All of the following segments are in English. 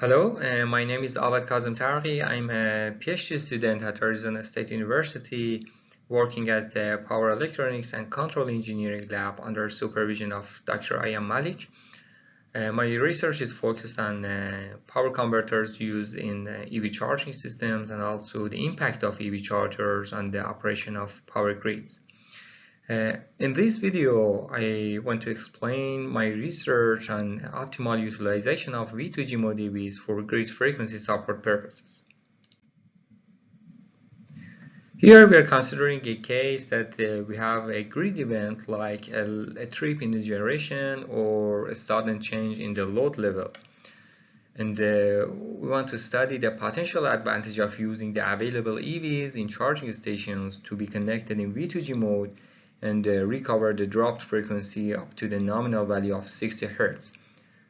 Hello, my name is Awad Kazem Targhi. I'm a PhD student at Arizona State University working at the Power Electronics and Control Engineering Lab under supervision of Dr. Ayam Malik. My research is focused on power converters used in EV charging systems and also the impact of EV chargers on the operation of power grids. In this video, I want to explain my research on optimal utilization of V2G mode EVs for grid frequency support purposes. Here we are considering a case that we have a grid event like a trip in the generation or a sudden change in the load level. And we want to study the potential advantage of using the available EVs in charging stations to be connected in V2G mode and recover the dropped frequency up to the nominal value of 60 Hz.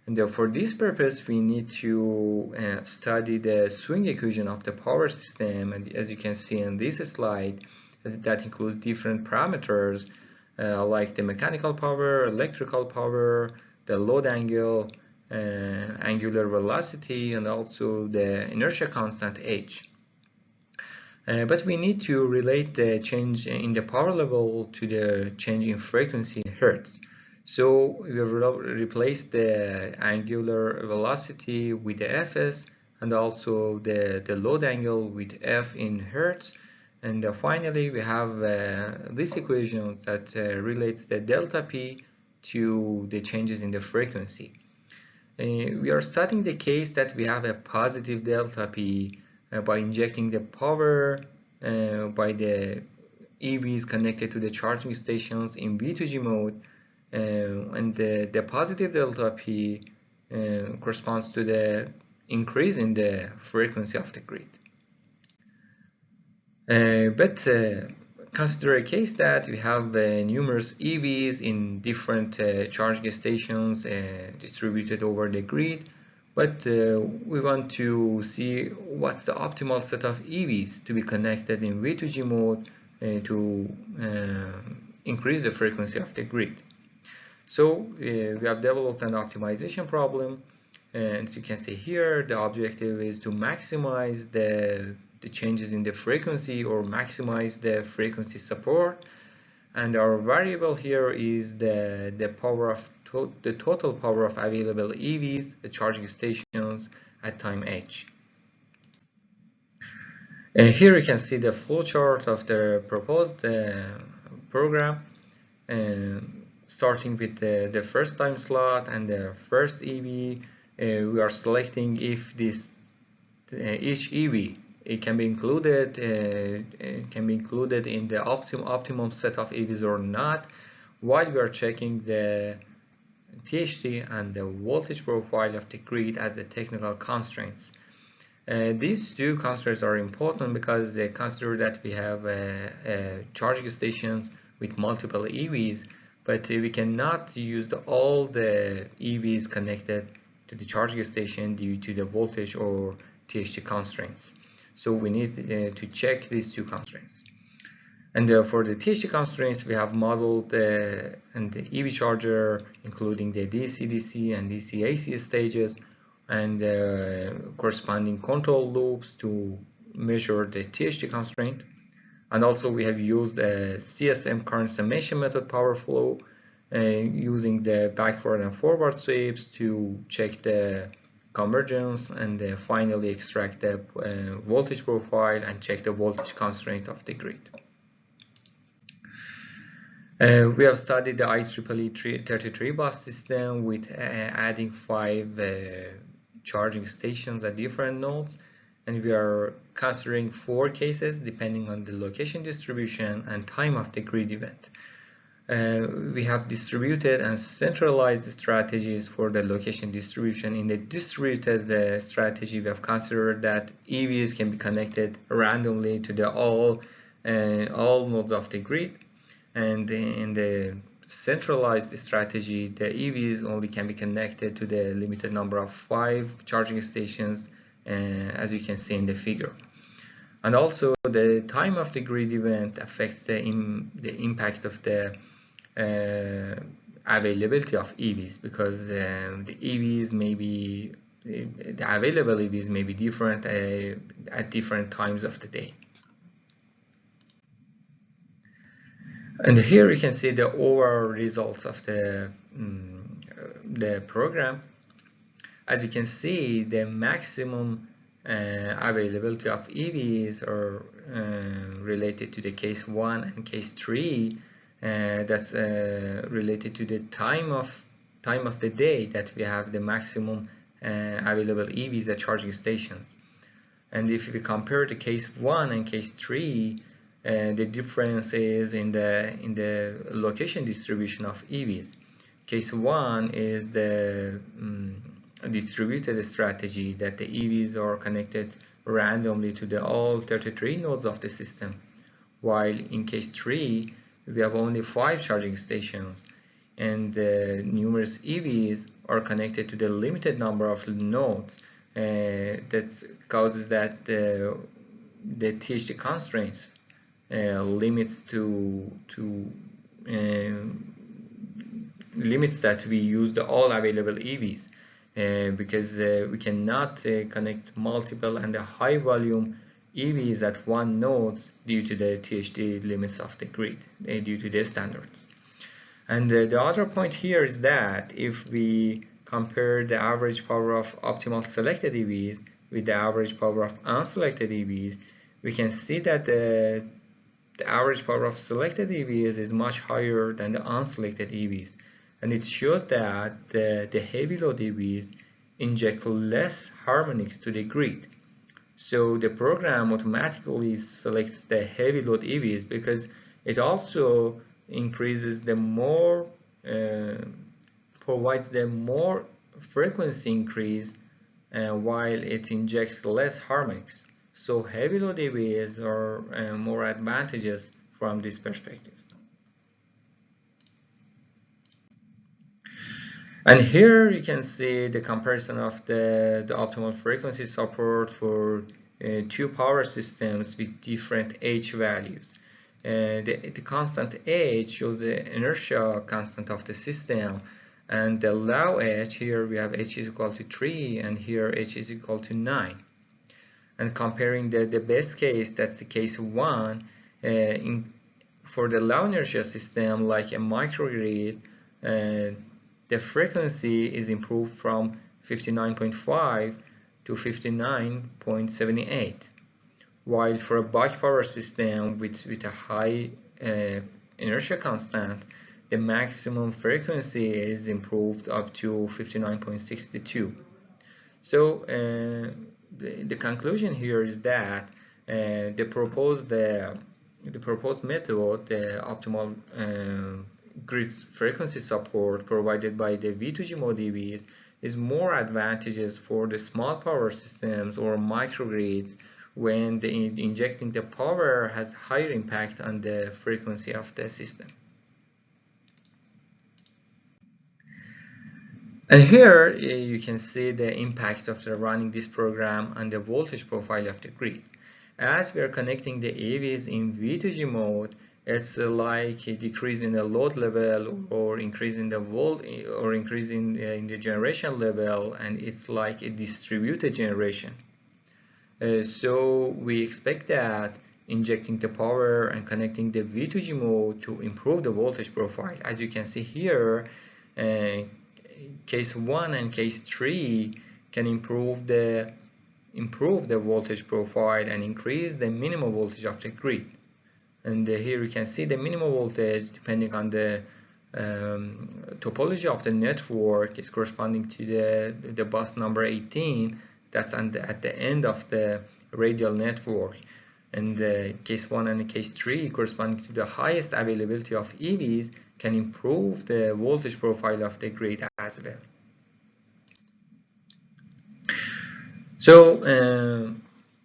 And for this purpose, we need to study the swing equation of the power system. And as you can see in this slide, that includes different parameters like the mechanical power, electrical power, the load angle, angular velocity, and also the inertia constant h. But we need to relate the change in the power level to the change in frequency in hertz. So we will replace the angular velocity with the fs and also the load angle with f in hertz. And finally, we have this equation that relates the delta p to the changes in the frequency. We are studying the case that we have a positive delta p by injecting the power by the EVs connected to the charging stations in V2G mode, and the positive delta P corresponds to the increase in the frequency of the grid. But consider a case that we have numerous EVs in different charging stations distributed over the grid, but we want to see what's the optimal set of EVs to be connected in V2G mode to increase the frequency of the grid. So we have developed an optimization problem, and as you can see here, the objective is to maximize the changes in the frequency or maximize the frequency support. And our variable here is the power of the total power of available EVs, the charging stations at time h. And here you can see the flowchart of the proposed program, starting with the first time slot and the first EV. We are selecting if this each EV it can be included in the optimum set of EVs or not, while we are checking the THD and the voltage profile of the grid as the technical constraints. These two constraints are important because they consider that we have charging stations with multiple EVs, but we cannot use all the EVs connected to the charging station due to the voltage or THD constraints. So we need to check these two constraints. And for the THD constraints, we have modeled the EV charger, including the DC-DC and DC-AC stages, and corresponding control loops to measure the THD constraint. And also we have used a CSM current summation method power flow using the backward and forward sweeps to check the convergence and finally extract the voltage profile and check the voltage constraint of the grid. We have studied the IEEE 33 bus system with adding 5 charging stations at different nodes, and we are considering 4 cases depending on the location distribution and time of the grid event. We have distributed and centralized strategies for the location distribution. In the distributed strategy, we have considered that EVs can be connected randomly to all nodes of the grid, and in the centralized strategy, the EVs only can be connected to the limited number of 5 charging stations, as you can see in the figure. And also, the time of the grid event affects the impact of the availability of EVs, because the EVs may be the available EVs may be different at different times of the day. And here you can see the overall results of the program. As you can see, the maximum availability of EVs are related to the case 1 and case 3. That's related to the time of the day that we have the maximum available EVs at charging stations. And if we compare the case 1 and case 3, the difference is in the location distribution of EVs. Case 1 is the distributed strategy that the EVs are connected randomly to the all 33 nodes of the system, while in case 3 we have only 5 charging stations, and numerous EVs are connected to the limited number of nodes. That causes that the THD constraints limits limits that we use the all available EVs, because we cannot connect multiple and high volume EVs at one node due to the THD limits of the grid, due to the standards. And the other point here is that if we compare the average power of optimal selected EVs with the average power of unselected EVs, we can see that the average power of selected EVs is much higher than the unselected EVs. And it shows that the heavy load EVs inject less harmonics to the grid. So the program automatically selects the heavy load EVs because it also increases the more, provides the more frequency increase while it injects less harmonics. So heavy load EVs are more advantageous from this perspective. And here you can see the comparison of the optimal frequency support for two power systems with different H values. The constant H shows the inertia constant of the system, and the low H, here we have H is equal to 3 and here H is equal to 9. And comparing the best case, that's the case 1, for the low inertia system like a microgrid, the frequency is improved from 59.5 to 59.78, while for a bulk power system with a high inertia constant, the maximum frequency is improved up to 59.62. So the conclusion here is that the proposed method, the optimal grid frequency support provided by the V2G mode EVs, is more advantageous for the small power systems or microgrids when injecting the power has higher impact on the frequency of the system. And here you can see the impact of running this program on the voltage profile of the grid. As we are connecting the EVs in V2G mode, it's like a decrease in the load level or increase in the in the generation level, and it's like a distributed generation. So we expect that injecting the power and connecting the V2G mode to improve the voltage profile. As you can see here, case 1 and case 3 can improve the voltage profile and increase the minimum voltage of the grid. And here you can see the minimum voltage depending on the topology of the network is corresponding to the bus number 18 that's at the end of the radial network. And case 1 and case 3 corresponding to the highest availability of EVs can improve the voltage profile of the grid as well. So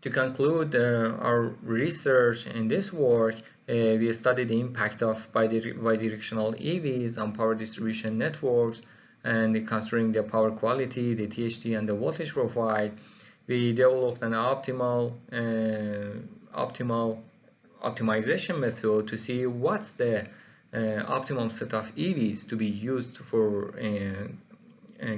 to conclude our research in this work, we studied the impact of bidirectional EVs on power distribution networks, and considering the power quality, the THD, and the voltage profile, we developed an optimization method to see what's the optimum set of EVs to be used for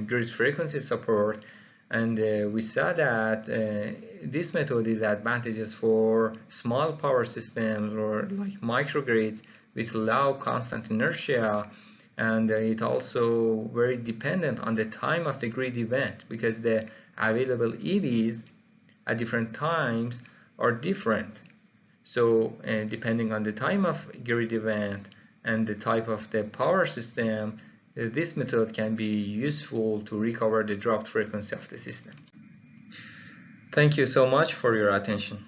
grid frequency support. And we saw that this method is advantageous for small power systems or like microgrids with low constant inertia, and it also very dependent on the time of the grid event because the available EVs at different times are different. So depending on the time of grid event and the type of the power system, this method can be useful to recover the dropped frequency of the system. Thank you so much for your attention.